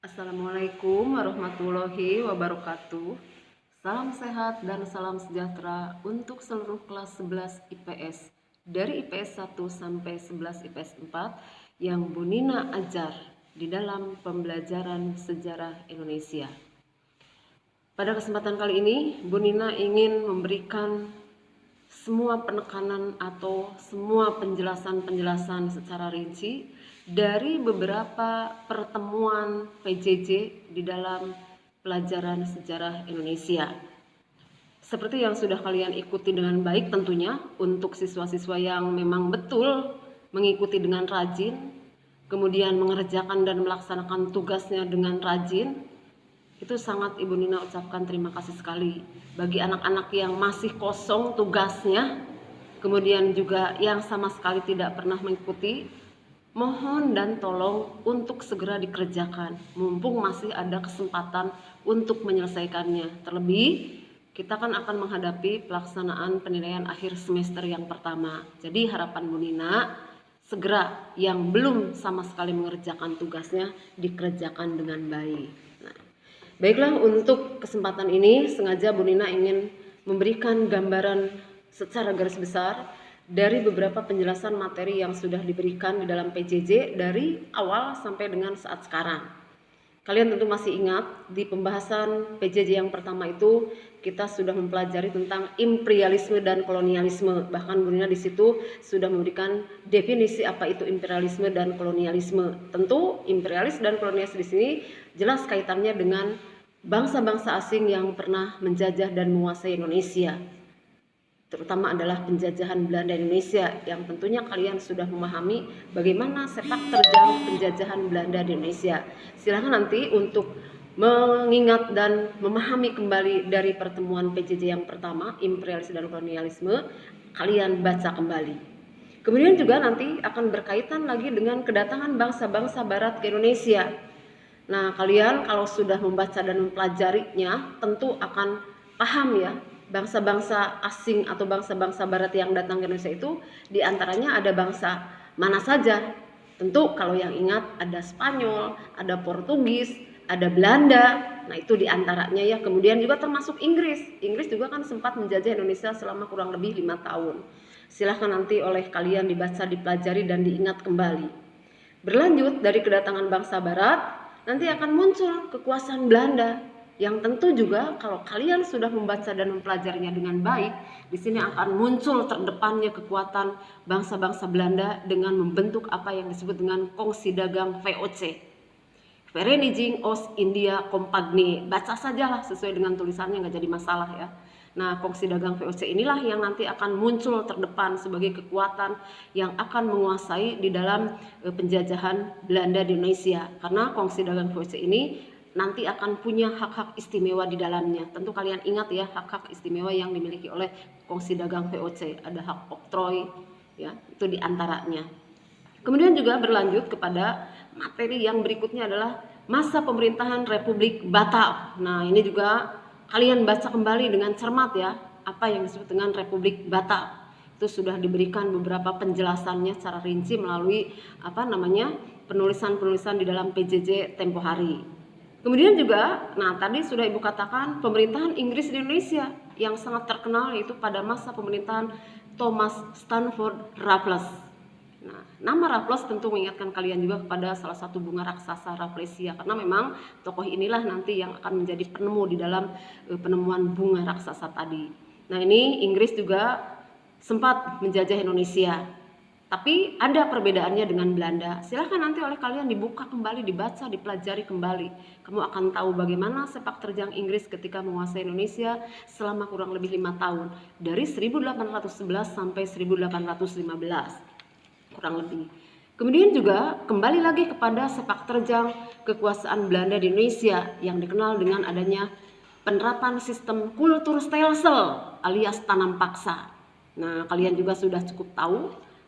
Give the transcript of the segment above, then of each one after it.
Assalamualaikum warahmatullahi wabarakatuh. Salam sehat dan salam sejahtera untuk seluruh kelas 11 IPS dari IPS 1 sampai 11 IPS 4 yang Bu Nina ajar di dalam pembelajaran sejarah Indonesia. Pada kesempatan kali ini, Bu Nina ingin memberikan semua penekanan atau semua penjelasan-penjelasan secara rinci dari beberapa pertemuan PJJ di dalam pelajaran sejarah Indonesia. Seperti yang sudah kalian ikuti dengan baik tentunya untuk siswa-siswa yang memang betul mengikuti dengan rajin, kemudian mengerjakan dan melaksanakan tugasnya dengan rajin, itu sangat Ibu Nina ucapkan terima kasih sekali. Bagi anak-anak yang masih kosong tugasnya, kemudian juga yang sama sekali tidak pernah mengikuti, mohon dan tolong untuk segera dikerjakan, mumpung masih ada kesempatan untuk menyelesaikannya. Terlebih, kita kan akan menghadapi pelaksanaan penilaian akhir semester yang pertama. Jadi harapan Bu Nina, segera yang belum sama sekali mengerjakan tugasnya, dikerjakan dengan baik. Nah, baiklah, untuk kesempatan ini sengaja Bu Nina ingin memberikan gambaran secara garis besar dari beberapa penjelasan materi yang sudah diberikan di dalam PJJ dari awal sampai dengan saat sekarang. Kalian tentu masih ingat di pembahasan PJJ yang pertama itu kita sudah mempelajari tentang imperialisme dan kolonialisme. Bahkan Bu Nina di situ sudah memberikan definisi apa itu imperialisme dan kolonialisme. Tentu imperialis dan kolonialis di sini jelas kaitannya dengan bangsa-bangsa asing yang pernah menjajah dan menguasai Indonesia. Terutama adalah penjajahan Belanda Indonesia, yang tentunya kalian sudah memahami bagaimana sepak terjang penjajahan Belanda di Indonesia. Silahkan nanti untuk mengingat dan memahami kembali dari pertemuan PJJ yang pertama, imperialisme dan kolonialisme, kalian baca kembali. Kemudian juga nanti akan berkaitan lagi dengan kedatangan bangsa-bangsa barat ke Indonesia. Nah, kalian kalau sudah membaca dan mempelajarinya tentu akan paham ya, bangsa-bangsa asing atau bangsa-bangsa barat yang datang ke Indonesia itu diantaranya ada bangsa mana saja. Tentu kalau yang ingat ada Spanyol, ada Portugis, ada Belanda. Nah, itu diantaranya ya. Kemudian juga termasuk Inggris. Inggris juga kan sempat menjajah Indonesia selama kurang lebih 5 tahun. Silahkan nanti oleh kalian dibaca, dipelajari dan diingat kembali. Berlanjut dari kedatangan bangsa barat, nanti akan muncul kekuasaan Belanda. Yang tentu juga kalau kalian sudah membaca dan mempelajarinya dengan baik, di sini akan muncul terdepannya kekuatan bangsa-bangsa Belanda dengan membentuk apa yang disebut dengan kongsi dagang VOC, Vereniging Oost-India Compagnie. Baca sajalah sesuai dengan tulisannya, nggak jadi masalah ya. Nah, kongsi dagang VOC inilah yang nanti akan muncul terdepan sebagai kekuatan yang akan menguasai di dalam penjajahan Belanda di Indonesia. Karena kongsi dagang VOC ini nanti akan punya hak-hak istimewa di dalamnya. Tentu kalian ingat ya, hak-hak istimewa yang dimiliki oleh kongsi dagang VOC. Ada hak oktroy, ya, itu diantaranya. Kemudian juga berlanjut kepada materi yang berikutnya adalah masa pemerintahan Republik Batak. Nah, ini juga kalian baca kembali dengan cermat ya, apa yang disebut dengan Republik Batak. Itu sudah diberikan beberapa penjelasannya secara rinci melalui penulisan-penulisan di dalam PJJ tempo hari. Kemudian juga, nah tadi sudah Ibu katakan pemerintahan Inggris di Indonesia yang sangat terkenal yaitu pada masa pemerintahan Thomas Stamford Raffles. Nah, nama Raffles tentu mengingatkan kalian juga kepada salah satu bunga raksasa Rafflesia, karena memang tokoh inilah nanti yang akan menjadi penemu di dalam penemuan bunga raksasa tadi. Nah, ini Inggris juga sempat menjajah Indonesia. Tapi ada perbedaannya dengan Belanda. Silahkan nanti oleh kalian dibuka kembali, dibaca, dipelajari kembali. Kamu akan tahu bagaimana sepak terjang Inggris ketika menguasai Indonesia selama kurang lebih 5 tahun. Dari 1811 sampai 1815. Kurang lebih. Kemudian juga kembali lagi kepada sepak terjang kekuasaan Belanda di Indonesia yang dikenal dengan adanya penerapan sistem kulturstelsel alias tanam paksa. Nah, kalian juga sudah cukup tahu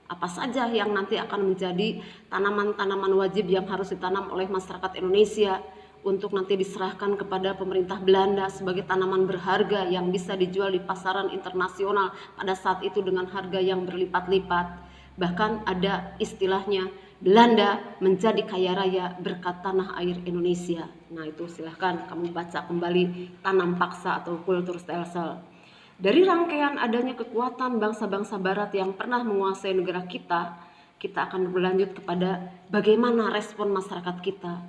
apa saja yang nanti akan menjadi tanaman-tanaman wajib yang harus ditanam oleh masyarakat Indonesia untuk nanti diserahkan kepada pemerintah Belanda sebagai tanaman berharga yang bisa dijual di pasaran internasional pada saat itu dengan harga yang berlipat-lipat. Bahkan ada istilahnya Belanda menjadi kaya raya berkat tanah air Indonesia. Nah itu silahkan kamu baca kembali Tanam Paksa atau Kulturstelsel. Dari rangkaian adanya kekuatan bangsa-bangsa barat yang pernah menguasai negara kita akan berlanjut kepada bagaimana respon masyarakat kita.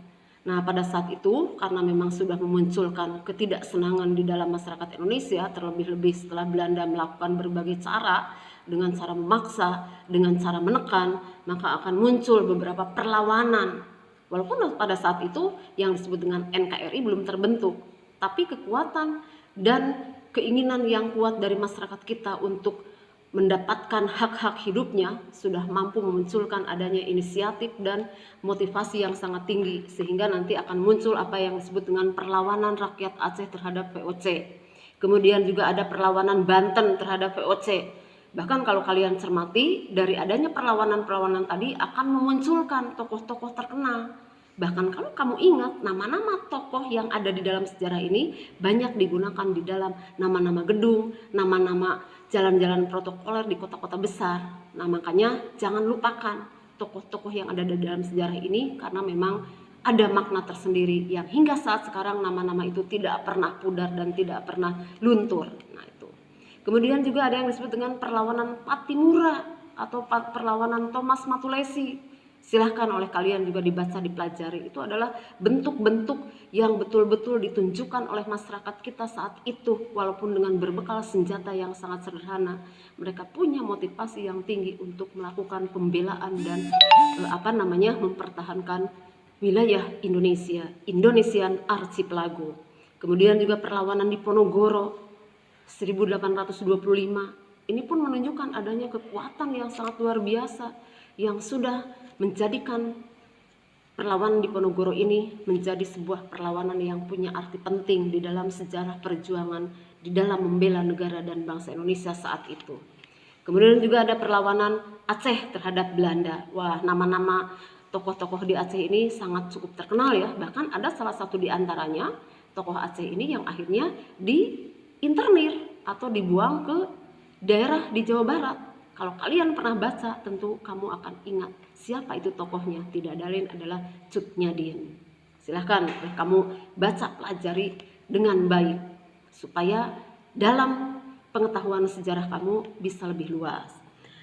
Nah pada saat itu karena memang sudah memunculkan ketidaksenangan di dalam masyarakat Indonesia, terlebih-lebih setelah Belanda melakukan berbagai cara, dengan cara memaksa, dengan cara menekan, maka akan muncul beberapa perlawanan. Walaupun pada saat itu yang disebut dengan NKRI belum terbentuk, tapi kekuatan dan keinginan yang kuat dari masyarakat kita untuk mendapatkan hak-hak hidupnya sudah mampu memunculkan adanya inisiatif dan motivasi yang sangat tinggi, sehingga nanti akan muncul apa yang disebut dengan perlawanan rakyat Aceh terhadap VOC. Kemudian juga ada perlawanan Banten terhadap VOC. Bahkan kalau kalian cermati, dari adanya perlawanan-perlawanan tadi akan memunculkan tokoh-tokoh terkenal. Bahkan kalau kamu ingat, nama-nama tokoh yang ada di dalam sejarah ini banyak digunakan di dalam nama-nama gedung, nama-nama jalan-jalan protokoler di kota-kota besar. Nah makanya jangan lupakan tokoh-tokoh yang ada di dalam sejarah ini, karena memang ada makna tersendiri yang hingga saat sekarang nama-nama itu tidak pernah pudar dan tidak pernah luntur. Nah itu. Kemudian juga ada yang disebut dengan perlawanan Patimura atau perlawanan Thomas Matulesi. Silahkan oleh kalian juga dibaca, dipelajari. Itu adalah bentuk-bentuk yang betul-betul ditunjukkan oleh masyarakat kita saat itu, walaupun dengan berbekal senjata yang sangat sederhana. Mereka punya motivasi yang tinggi untuk melakukan pembelaan dan mempertahankan wilayah Indonesia, Indonesian Archipelago. Kemudian juga perlawanan di Ponorogo 1825. Ini pun menunjukkan adanya kekuatan yang sangat luar biasa yang sudah menjadikan perlawanan di Ponorogo ini menjadi sebuah perlawanan yang punya arti penting di dalam sejarah perjuangan di dalam membela negara dan bangsa Indonesia saat itu. Kemudian juga ada perlawanan Aceh terhadap Belanda. Wah, nama-nama tokoh-tokoh di Aceh ini sangat cukup terkenal ya. Bahkan ada salah satu di antaranya tokoh Aceh ini yang akhirnya diinternir atau dibuang ke daerah di Jawa Barat. Kalau kalian pernah baca, tentu kamu akan ingat siapa itu tokohnya. Tidak lain adalah Cut Nyadin. Silahkan kamu baca, pelajari dengan baik supaya dalam pengetahuan sejarah kamu bisa lebih luas.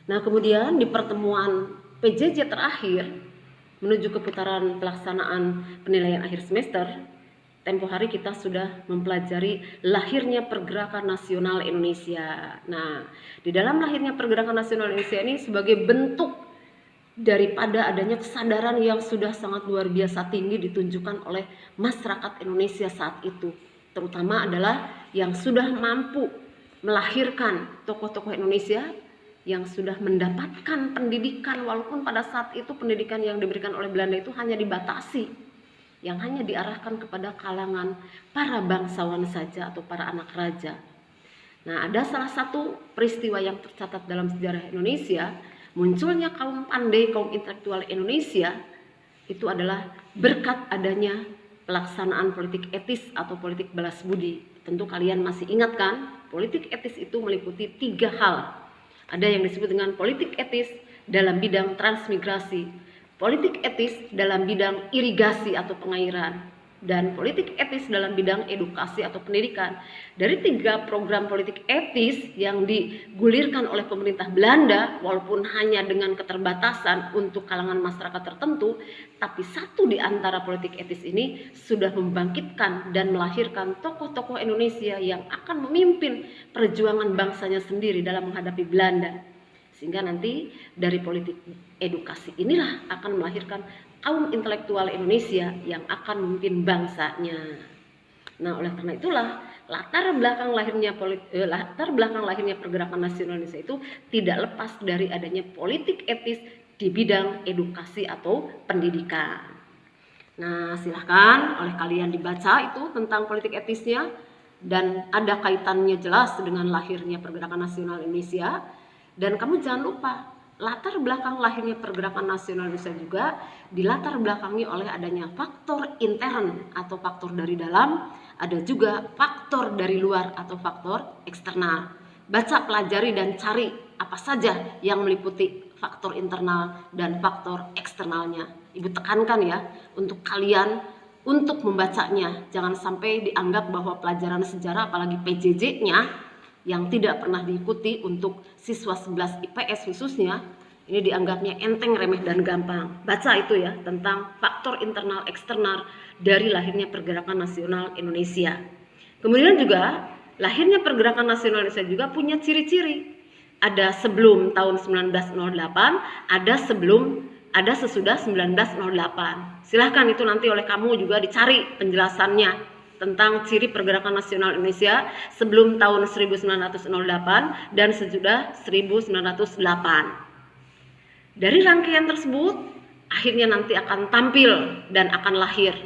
Nah kemudian di pertemuan PJJ terakhir menuju ke putaran pelaksanaan penilaian akhir semester, tempo hari kita sudah mempelajari lahirnya Pergerakan Nasional Indonesia. Nah, di dalam lahirnya Pergerakan Nasional Indonesia ini sebagai bentuk daripada adanya kesadaran yang sudah sangat luar biasa tinggi ditunjukkan oleh masyarakat Indonesia saat itu. Terutama adalah yang sudah mampu melahirkan tokoh-tokoh Indonesia yang sudah mendapatkan pendidikan, walaupun pada saat itu pendidikan yang diberikan oleh Belanda itu hanya dibatasi, yang hanya diarahkan kepada kalangan para bangsawan saja atau para anak raja. Nah, ada salah satu peristiwa yang tercatat dalam sejarah Indonesia, munculnya kaum pandai, kaum intelektual Indonesia, itu adalah berkat adanya pelaksanaan politik etis atau politik balas budi. Tentu kalian masih ingat kan, politik etis itu meliputi 3 hal. Ada yang disebut dengan politik etis dalam bidang transmigrasi, politik etis dalam bidang irigasi atau pengairan, dan politik etis dalam bidang edukasi atau pendidikan. Dari 3 program politik etis yang digulirkan oleh pemerintah Belanda, walaupun hanya dengan keterbatasan untuk kalangan masyarakat tertentu, tapi satu di antara politik etis ini sudah membangkitkan dan melahirkan tokoh-tokoh Indonesia yang akan memimpin perjuangan bangsanya sendiri dalam menghadapi Belanda. Sehingga nanti dari politik edukasi inilah akan melahirkan kaum intelektual Indonesia yang akan memimpin bangsanya. Nah, oleh karena itulah latar belakang lahirnya Pergerakan Nasional Indonesia itu tidak lepas dari adanya politik etis di bidang edukasi atau pendidikan. Nah, silahkan oleh kalian dibaca itu tentang politik etisnya, dan ada kaitannya jelas dengan lahirnya Pergerakan Nasional Indonesia. Dan kamu jangan lupa, latar belakang lahirnya Pergerakan Nasional Indonesia juga dilatar belakangi oleh adanya faktor intern atau faktor dari dalam, ada juga faktor dari luar atau faktor eksternal. Baca, pelajari, dan cari apa saja yang meliputi faktor internal dan faktor eksternalnya. Ibu tekankan ya untuk kalian untuk membacanya. Jangan sampai dianggap bahwa pelajaran sejarah apalagi PJJ-nya yang tidak pernah diikuti untuk siswa 11 IPS khususnya, ini dianggapnya enteng, remeh, dan gampang. Baca itu ya tentang faktor internal eksternal dari lahirnya Pergerakan Nasional Indonesia. Kemudian juga lahirnya Pergerakan Nasional Indonesia juga punya ciri-ciri. Ada sebelum tahun 1908, ada sesudah 1908. Silahkan itu nanti oleh kamu juga dicari penjelasannya tentang ciri Pergerakan Nasional Indonesia sebelum tahun 1908 dan sesudah 1908. Dari rangkaian tersebut, akhirnya nanti akan tampil dan akan lahir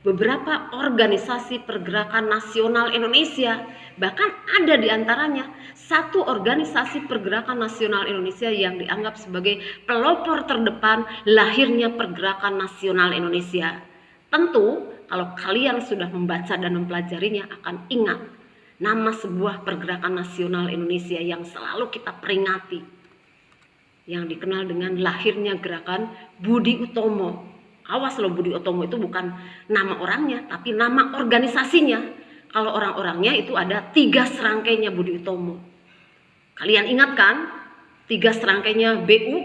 beberapa organisasi Pergerakan Nasional Indonesia. Bahkan ada di antaranya satu organisasi Pergerakan Nasional Indonesia yang dianggap sebagai pelopor terdepan lahirnya Pergerakan Nasional Indonesia. Tentu kalau kalian sudah membaca dan mempelajarinya akan ingat nama sebuah Pergerakan Nasional Indonesia yang selalu kita peringati, yang dikenal dengan lahirnya Gerakan Budi Utomo. Awas loh, Budi Utomo itu bukan nama orangnya, tapi nama organisasinya. Kalau orang-orangnya itu ada 3 serangkainya Budi Utomo. Kalian ingat kan 3 serangkainya BU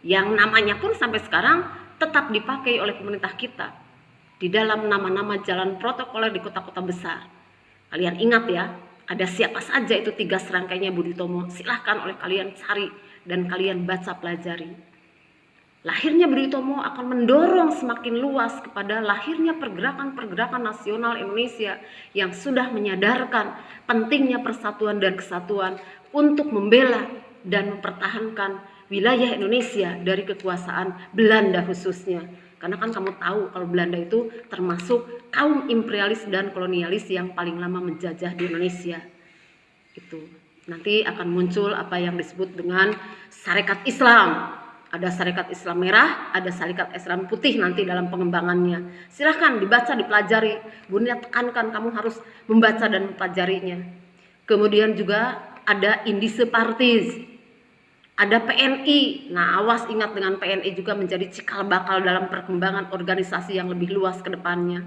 yang namanya pun sampai sekarang tetap dipakai oleh pemerintah kita di dalam nama-nama jalan protokoler di kota-kota besar. Kalian ingat ya, ada siapa saja itu 3 serangkainya Budi Utomo. Silahkan oleh kalian cari dan kalian baca pelajari. Lahirnya Budi Utomo akan mendorong semakin luas kepada lahirnya pergerakan-pergerakan nasional Indonesia yang sudah menyadarkan pentingnya persatuan dan kesatuan untuk membela dan mempertahankan wilayah Indonesia dari kekuasaan Belanda khususnya. Karena kan kamu tahu kalau Belanda itu termasuk kaum imperialis dan kolonialis yang paling lama menjajah di Indonesia. Itu nanti akan muncul apa yang disebut dengan Sarekat Islam. Ada Sarekat Islam Merah, ada Sarekat Islam Putih nanti dalam pengembangannya. Silahkan dibaca, dipelajari. Bunda tekankan kamu harus membaca dan mempelajarinya. Kemudian juga ada Indise Partis, ada PNI. Nah, awas ingat dengan PNI juga menjadi cikal bakal dalam perkembangan organisasi yang lebih luas ke depannya.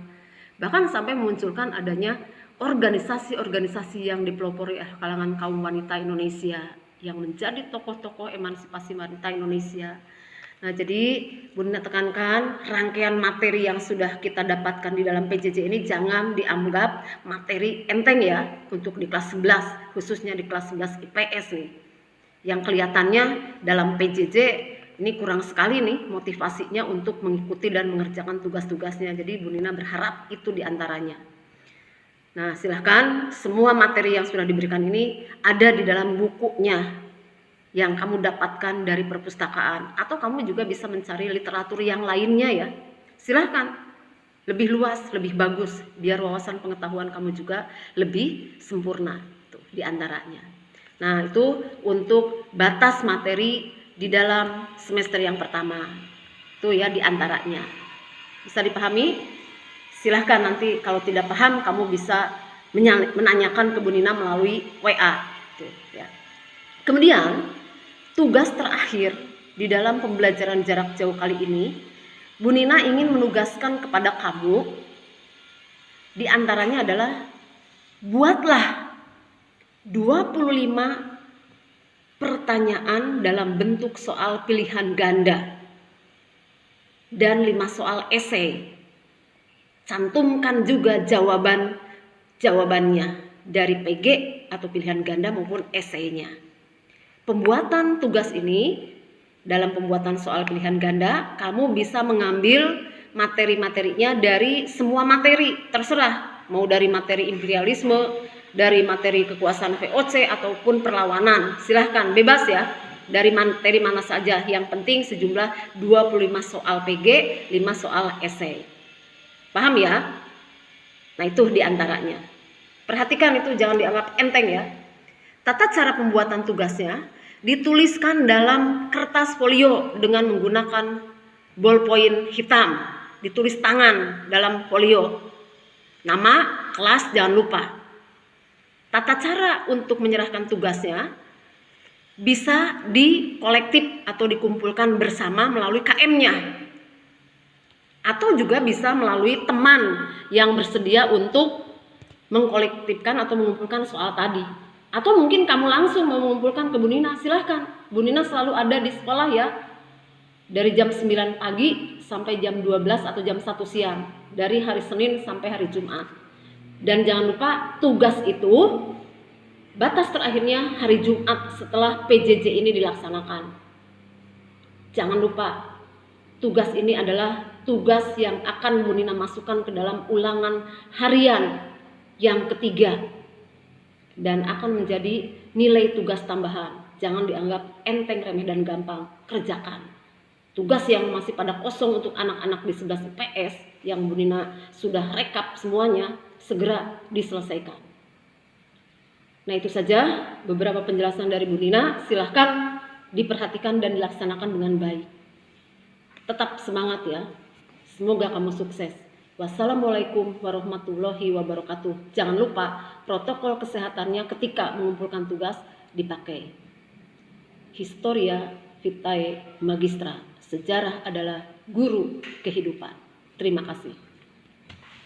Bahkan sampai memunculkan adanya organisasi-organisasi yang dipelopori oleh kalangan kaum wanita Indonesia yang menjadi tokoh-tokoh emansipasi wanita Indonesia. Nah, jadi Bunda tekankan rangkaian materi yang sudah kita dapatkan di dalam PJJ ini jangan dianggap materi enteng ya untuk di kelas 11, khususnya di kelas 11 IPS nih. Yang kelihatannya dalam PJJ ini kurang sekali nih motivasinya untuk mengikuti dan mengerjakan tugas-tugasnya. Jadi Bu Nina berharap itu diantaranya. Nah, silahkan semua materi yang sudah diberikan ini ada di dalam bukunya yang kamu dapatkan dari perpustakaan, atau kamu juga bisa mencari literatur yang lainnya ya. Silahkan, lebih luas, lebih bagus, biar wawasan pengetahuan kamu juga lebih sempurna. Tuh, di antaranya. Nah, itu untuk batas materi di dalam semester yang pertama. Itu ya di antaranya. Bisa dipahami? Silahkan nanti kalau tidak paham kamu bisa menanyakan ke Bu Nina melalui WA. Tuh, ya. Kemudian tugas terakhir di dalam pembelajaran jarak jauh kali ini, Bu Nina ingin menugaskan kepada kamu, di antaranya adalah buatlah 25 pertanyaan dalam bentuk soal pilihan ganda dan 5 soal esai. Cantumkan juga jawabannya dari PG atau pilihan ganda maupun esainya. Pembuatan tugas ini, dalam pembuatan soal pilihan ganda, kamu bisa mengambil materi-materinya dari semua materi, terserah. Mau dari materi imperialisme, dari materi kekuasaan VOC ataupun perlawanan. Silahkan, bebas ya. Dari materi mana saja, yang penting sejumlah 25 soal PG, 5 soal esai. Paham ya? Nah, itu diantaranya. Perhatikan itu, jangan dianggap enteng ya. Tata cara pembuatan tugasnya dituliskan dalam kertas folio dengan menggunakan ballpoint hitam. Ditulis tangan dalam folio. Nama, kelas, jangan lupa. Tata cara untuk menyerahkan tugasnya, bisa dikolektif atau dikumpulkan bersama melalui KM-nya, atau juga bisa melalui teman yang bersedia untuk mengkolektifkan atau mengumpulkan soal tadi. Atau mungkin kamu langsung mau mengumpulkan ke Bu Nina, silahkan. Bu Nina selalu ada di sekolah ya, dari jam 9 pagi sampai jam 12 atau jam 1 siang, dari hari Senin sampai hari Jumat. Dan jangan lupa tugas itu batas terakhirnya hari Jumat setelah PJJ ini dilaksanakan. Jangan lupa, tugas ini adalah tugas yang akan Bu Nina masukkan ke dalam ulangan harian yang ketiga dan akan menjadi nilai tugas tambahan. Jangan dianggap enteng, remeh, dan gampang. Kerjakan. Tugas yang masih pada kosong untuk anak-anak di 11 IPS yang Bu Nina sudah rekap semuanya, segera diselesaikan. Nah, itu saja beberapa penjelasan dari Bu Nina. Silahkan diperhatikan dan dilaksanakan dengan baik. Tetap semangat ya. Semoga kamu sukses. Wassalamualaikum warahmatullahi wabarakatuh. Jangan lupa protokol kesehatannya ketika mengumpulkan tugas dipakai. Historia Vitae Magistra. Sejarah adalah guru kehidupan. Terima kasih.